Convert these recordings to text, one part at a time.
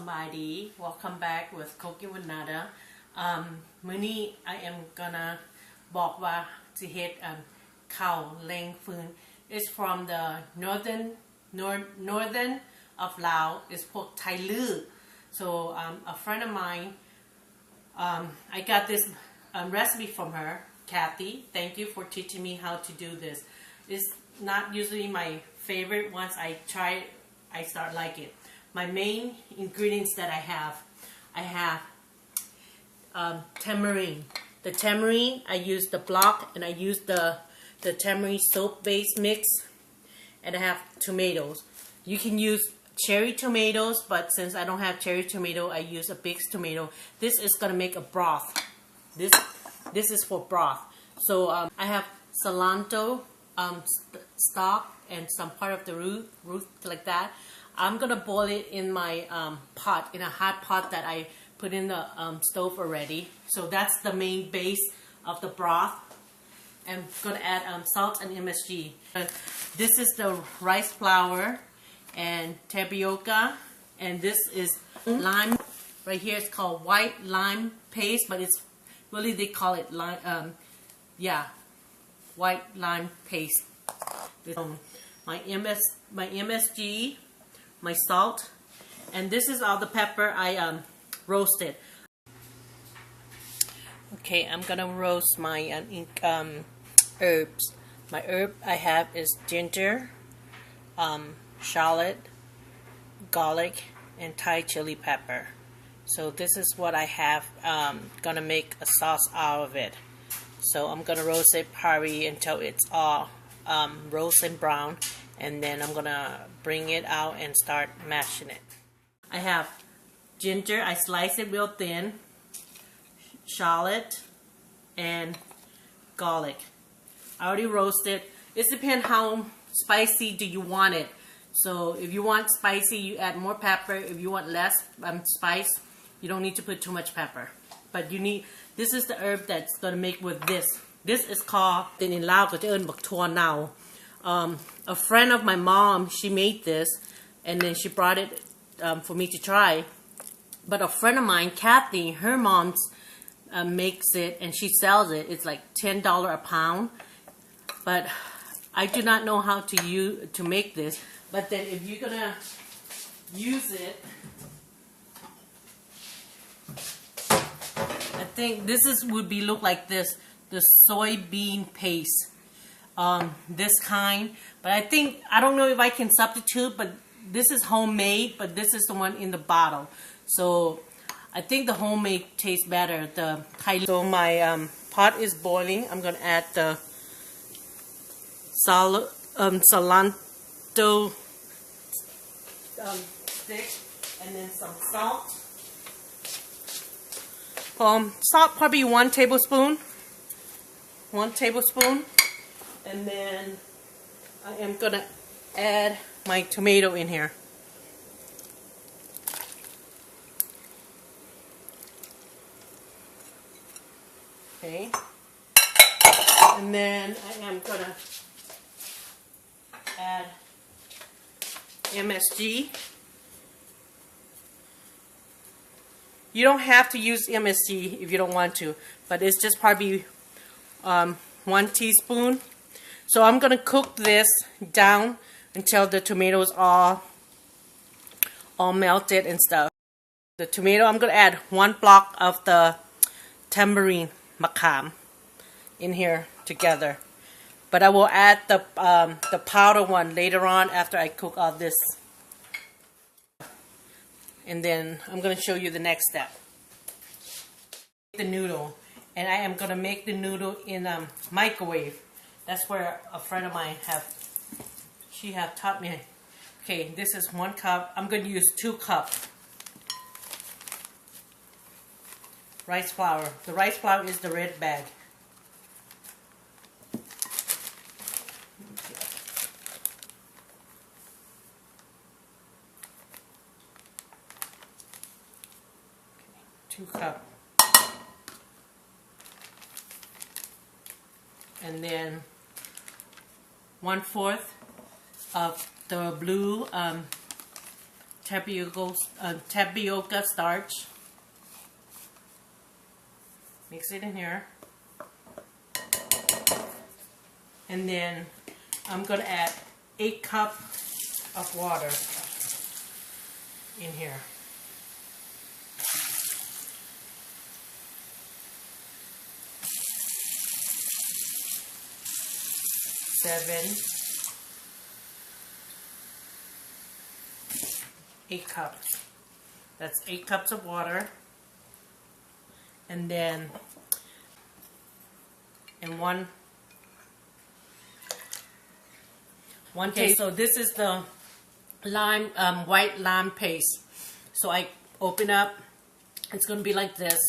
Somebody, welcome back with Cooking with Nada. มื้อนี้ I am gonna บอกว่าสิเฮ็ดKhao Leng Feun. It's from the northern of Laos. It's called Tai Lue. So a friend of mine, I got this recipe from her, Kathy. Thank you for teaching me how to do this. It's not usually my favorite. Once I try it, I start like it. My main ingredients that I have tamarind. The tamarind, I use the block, and I use the tamarind soap base mix, and I have tomatoes. You can use cherry tomatoes, but since I don't have cherry tomato, I use a big tomato. This is gonna make a broth. This is for broth. So I have cilantro stock and some part of the root like that. I'm gonna boil it in my pot, in a hot pot that I put in the stove already. So that's the main base of the broth. I'm gonna add salt and MSG. This is the rice flour and tapioca, and this is lime. Right here it's called white lime paste, but it's really they call it lime. White lime paste. My MSG. My salt, and this is all the pepper I roasted. Okay, I'm gonna roast my herbs. My herb I have is ginger, shallot, garlic, and Thai chili pepper. So this is what I have. Gonna make a sauce out of it. So I'm gonna roast it probably until it's all roast and brown. And then I'm gonna bring it out and start mashing it. I have ginger, I slice it real thin, shallot, and garlic. I already roasted. It depends how spicy do you want it. So if you want spicy, you add more pepper. If you want less spice, you don't need to put too much pepper. But you need, this is the herb that's gonna make with this. This is called, in Lao, bak tua nao. A friend of my mom, she made this, and then she brought it for me to try. But a friend of mine, Kathy, her mom makes it, and she sells it. It's like $10 a pound. But I do not know how to make this. But then if you're gonna use it, I think this would be look like this, the soybean paste. This kind, but I don't know if I can substitute, but this is homemade, but this is the one in the bottle. So I think the homemade tastes better. So my pot is boiling. I'm gonna add the cilantro stick, and then some salt. Salt probably 1 tablespoon. 1 tablespoon. And then I am gonna add my tomato in here. Okay. And then I am gonna add MSG. You don't have to use MSG if you don't want to, but it's just probably 1 teaspoon. So I'm gonna cook this down until the tomatoes all melted and stuff. The tomato, I'm gonna add 1 block of the tamarind makam in here together. But I will add the powder one later on after I cook all this. And then I'm gonna show you the next step. The noodle, and I am gonna make the noodle in microwave. That's where a friend of mine she have taught me. Okay, this is 1 cup. I'm going to use 2 cups. Rice flour. The rice flour is the red bag. Okay, 2 cups. And then 1/4 of the blue tapioca starch. Mix it in here. And then I'm going to add 8 cups of water in here. Eight cups. That's 8 cups of water. And then one okay, so this is the lime, white lime paste. So I open up, it's going to be like this.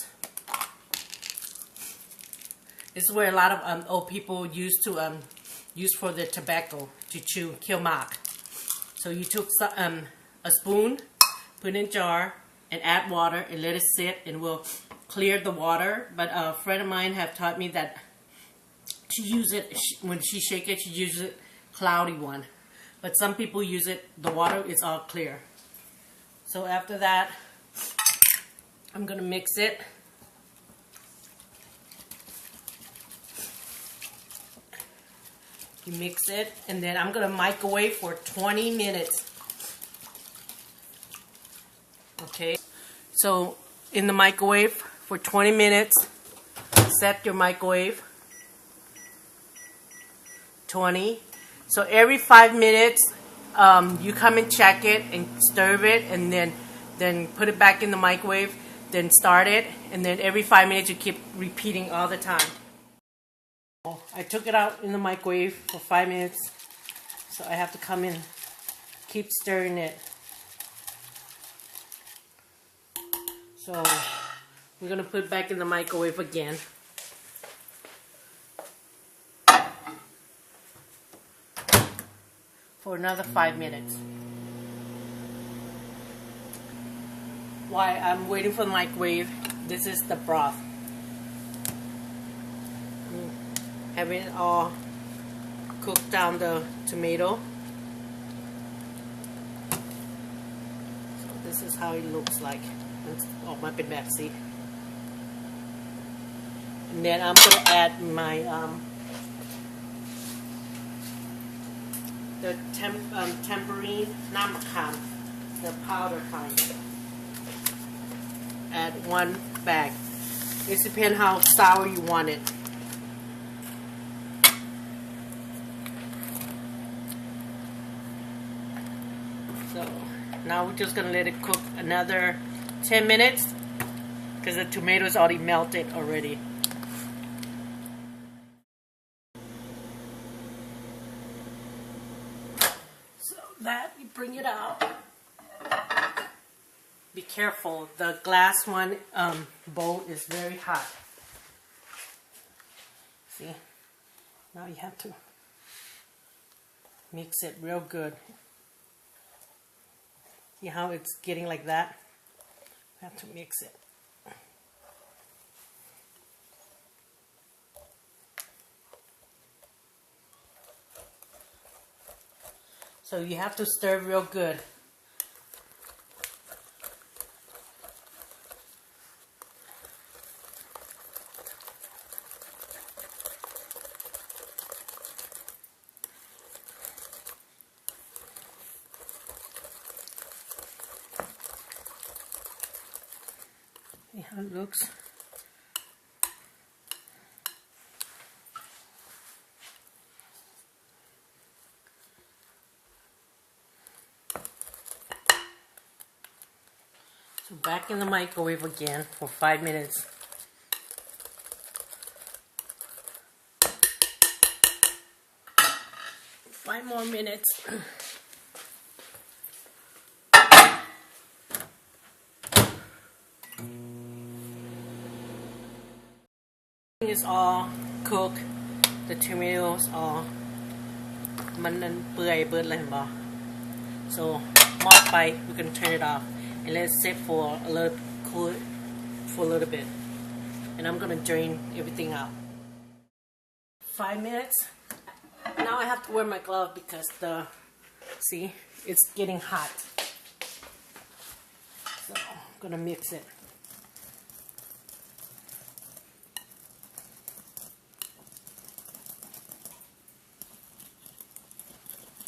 This is where a lot of old people used to use for the tobacco to chew, kill mark. So you took a spoon, put it in a jar, and add water and let it sit, and we'll clear the water. But a friend of mine have taught me that she use it when she shake it, she uses it cloudy one. But some people use it, the water is all clear. So after that, I'm gonna mix it. You mix it, and then I'm gonna microwave for 20 minutes. Okay, so in the microwave for 20 minutes, set your microwave. 20. So every 5 minutes, you come and check it and stir it, and then put it back in the microwave, then start it, and then every 5 minutes you keep repeating all the time. I took it out in the microwave for 5 minutes, so I have to come in, keep stirring it. So we're gonna put it back in the microwave again. For another 5 minutes. While I'm waiting for the microwave, this is the broth. Have it all cooked down the tomato. So this is how it looks like. Let's open up it back, see. And then I'm gonna add my the tambourine namakan, the powder kind. Add 1 bag. It depends how sour you want it. So now we're just gonna let it cook another 10 minutes because the tomato is already melted already. That you bring it out. Be careful, the glass one bowl is very hot. See, now you have to mix it real good. See how it's getting like that? You have to mix it. So you have to stir real good. See how it looks? So back in the microwave again for 5 minutes. Five more minutes. It's all cooked. The tomatoes all มันเปื่อยเบิดเลยเห็นบ่ so หมดไป we can turn it off and let it sit for a little cool for a little bit, and I'm gonna drain everything out. 5 minutes. Now I have to wear my glove because see, it's getting hot. gonna mix it.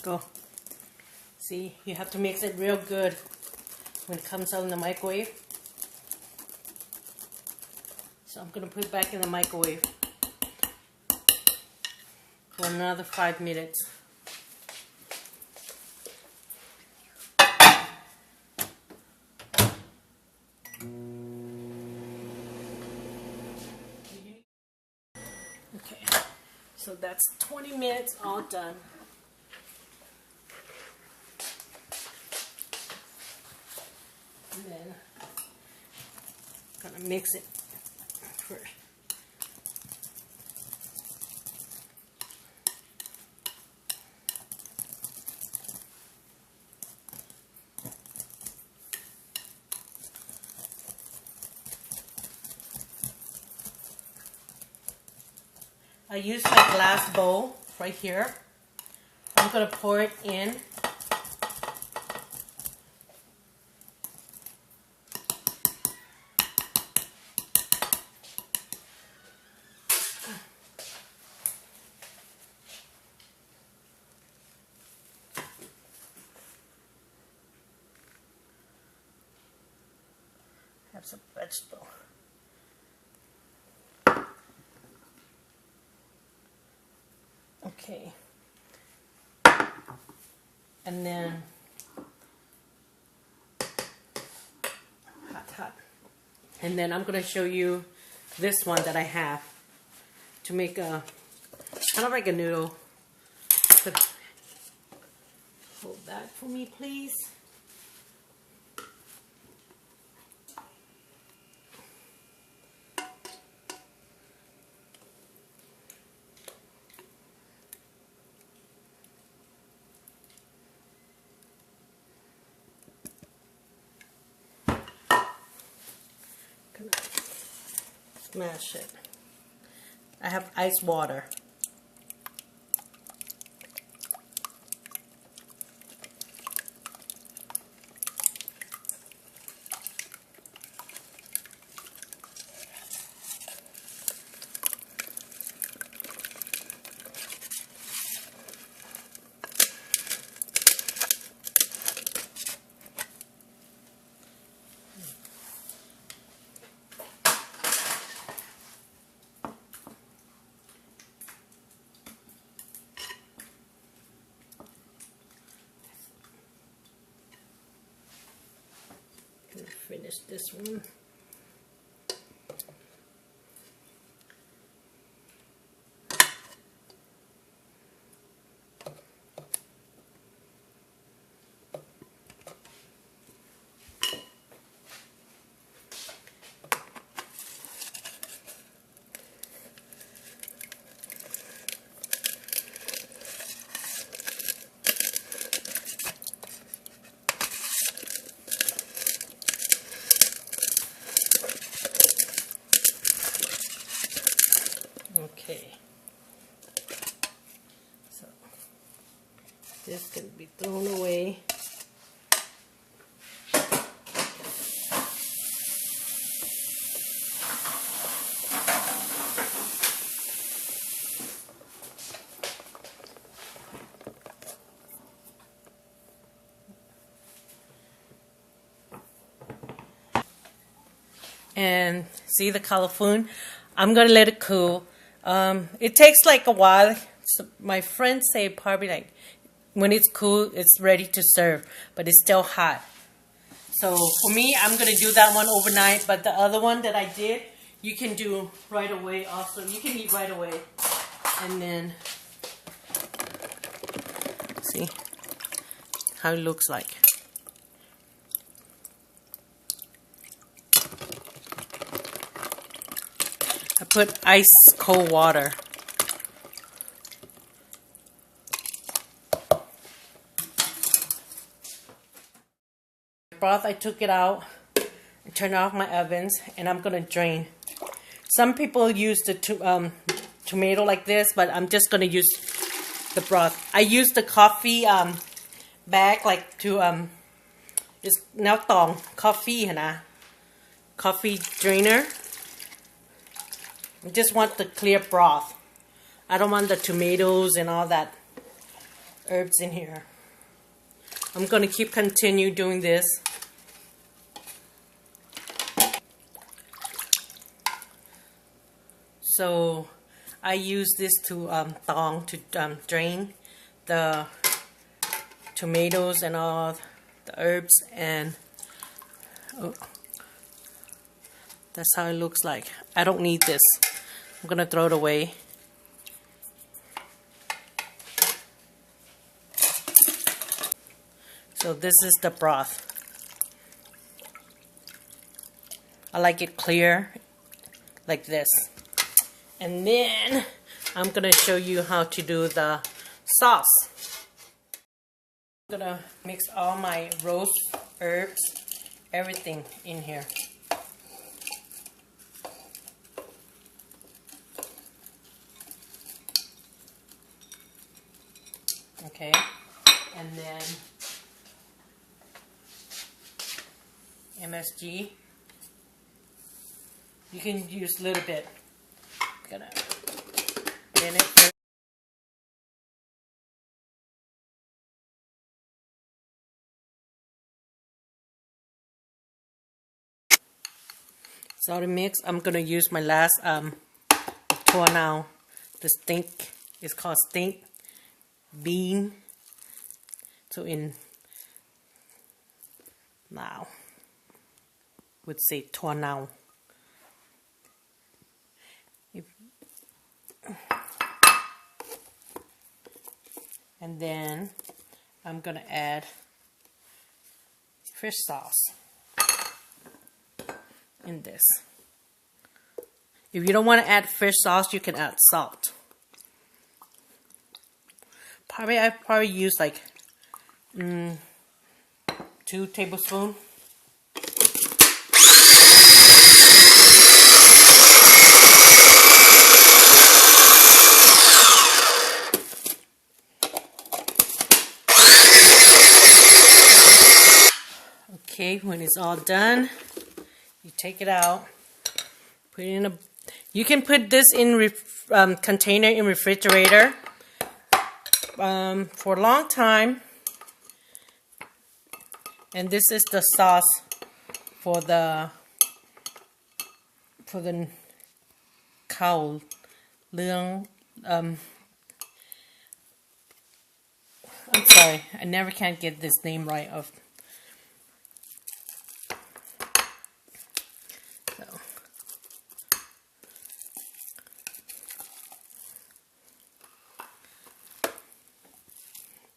Go. See, you have to mix it real good when it comes out in the microwave. So I'm gonna put it back in the microwave for another 5 minutes. Okay, so that's 20 minutes all done. And then I'm gonna mix it first. I use my glass bowl right here. I'm gonna pour it in. Have some vegetable. Okay. And then hot. And then I'm gonna show you this one that I have to make a kind of like a noodle. Hold that for me, please. Smash it. I have ice water. Finish this one. Okay, so this can be thrown away. And see the Khao Leng Feun? I'm gonna let it cool. It takes like a while. So my friends say probably like when it's cool, it's ready to serve, but it's still hot. So for me, I'm gonna do that one overnight. But the other one that I did, you can do right away. Also, you can eat right away. And then see how it looks like. I put ice cold water. Broth, I took it out and turned off my ovens, and I'm gonna drain. Some people use the tomato like this, but I'm just gonna use the broth. I use the coffee bag like to it's now tong coffee na coffee drainer. I just want the clear broth. I don't want the tomatoes and all that herbs in here. I'm going to continue doing this. So I use this to drain the tomatoes and all the herbs, and that's how it looks like. I don't need this. I'm gonna throw it away. So this is the broth. I like it clear like this. And then I'm gonna show you how to do the sauce. I'm gonna mix all my roast herbs, everything in here. Okay, and then MSG. You can use a little bit. Gonna blend it first. So to mix, I'm gonna use my last tour now. The stink is called stink bean. So in Lao would say tour now. And then I'm gonna add fish sauce in this. If you don't want to add fish sauce, you can add salt. I probably use like 2 tablespoons. Okay, when it's all done, you take it out, put it in a. You can put this in container in refrigerator for a long time. And this is the sauce for the Khao Leng. I'm sorry, I never can get this name right of.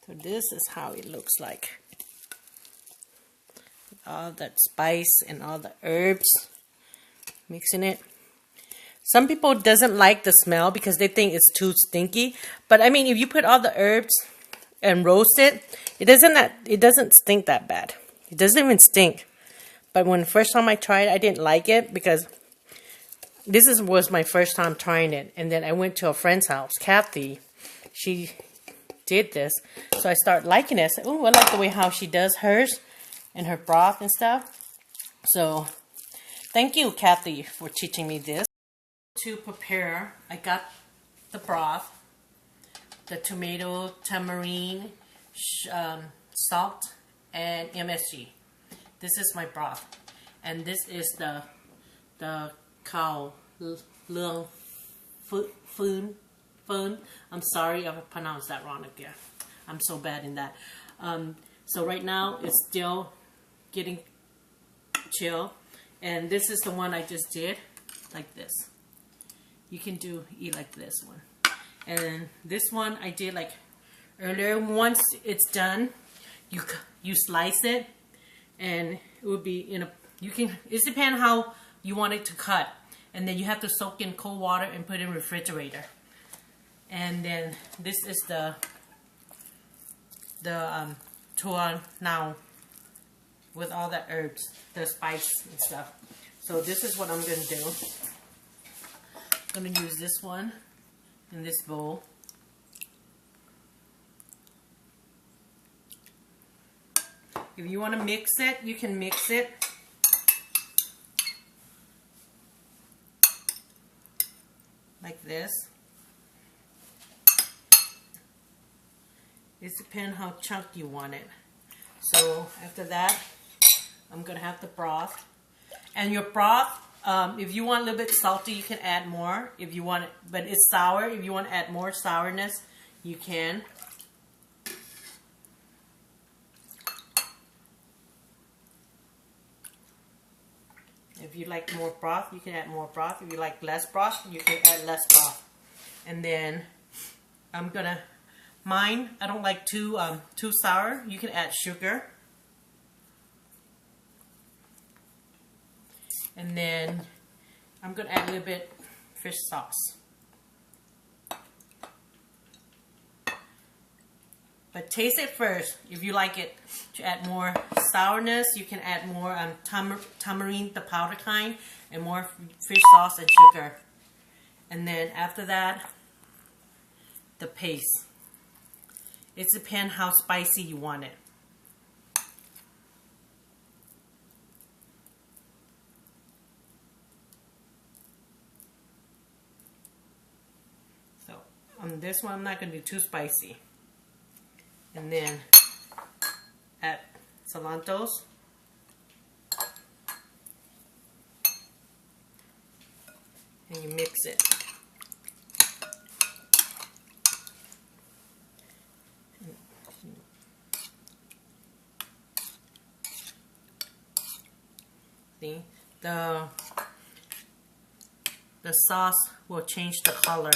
So this is how it looks like. All that spice and all the herbs, mixing it. Some people doesn't like the smell because they think it's too stinky. But I mean, if you put all the herbs and roast it, it doesn't stink that bad. It doesn't even stink. But when the first time I tried, I didn't like it because was my first time trying it. And then I went to a friend's house, Kathy. She did this, so I started liking it. I said, oh, I like the way how she does hers and her broth and stuff. So thank you, Kathy, for teaching me this. To prepare, I got the broth, the tomato, tamarind, salt, and MSG. This is my broth, and this is the Khao Leng Feun. I'm sorry if I pronounced that wrong again. I'm so bad in that. So right now it's still getting chill, and this is the one I just did, like this. You can eat like this one, and this one I did like earlier. Once it's done, you slice it, and it will be in a. It depends how you want it to cut, and then you have to soak in cold water and put it in the refrigerator. And then this is the tour now with all the herbs, the spice and stuff. So this is what I'm going to do. I'm going to use this one in this bowl. If you want to mix it, you can mix it. like this. It depends how chunky you want it. So after that, I'm gonna have the broth. And your broth, if you want a little bit salty, you can add more. If you want it, but it's sour. If you want to add more sourness, you can. If you like more broth, you can add more broth. If you like less broth, you can add less broth. And then I'm gonna, mine, I don't like too sour. You can add sugar. And then I'm gonna add a little bit fish sauce. But taste it first. If you like it to add more sourness, you can add more tamarind, the powder kind, and more fish sauce and sugar. And then after that, the paste. It depends how spicy you want it. So on this one, I'm not going to do too spicy. And then add cilantro. And you mix it. See, the sauce will change the color.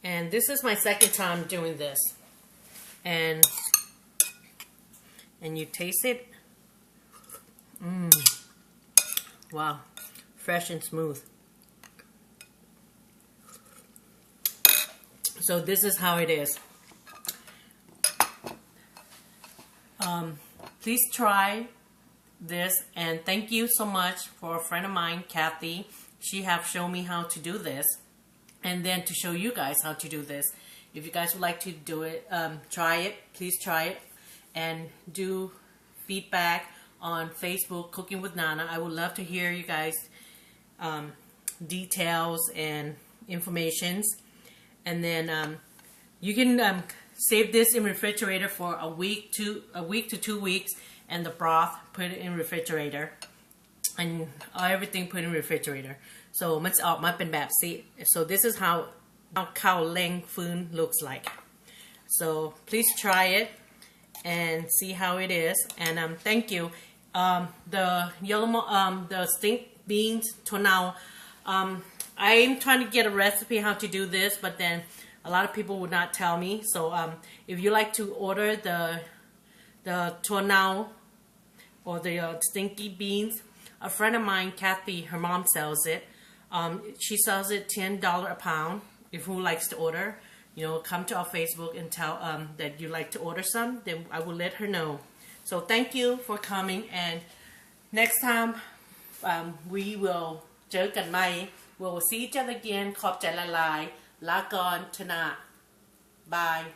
And this is my second time doing this. And you taste it. Wow, fresh and smooth. So this is how it is. Please try this, and thank you so much for a friend of mine, Kathy. She have shown me how to do this, and then to show you guys how to do this. If you guys would like to do it, try it, please try it, and do feedback on Facebook, Cooking with Nana. I would love to hear you guys details and informations. And then you can save this in refrigerator for a week to 2 weeks, and the broth put it in refrigerator, and everything put in refrigerator. So มันจะออกมาเป็นแบบนี้ so this is how Khao Leng Feun looks like. So please try it and see how it is. And thank you. The yellow the stink beans tonau. I'm trying to get a recipe how to do this, but then a lot of people would not tell me. So if you like to order the tonau or the stinky beans, a friend of mine, Kathy, her mom sells it. She sells it $10 a pound. If who likes to order, you know, come to our Facebook and tell that you like to order some. Then I will let her know. So thank you for coming, and next time we will เจอกันใหม่ We'll see each other again. ขอบใจละลาย ลาก่อน ทนา Bye.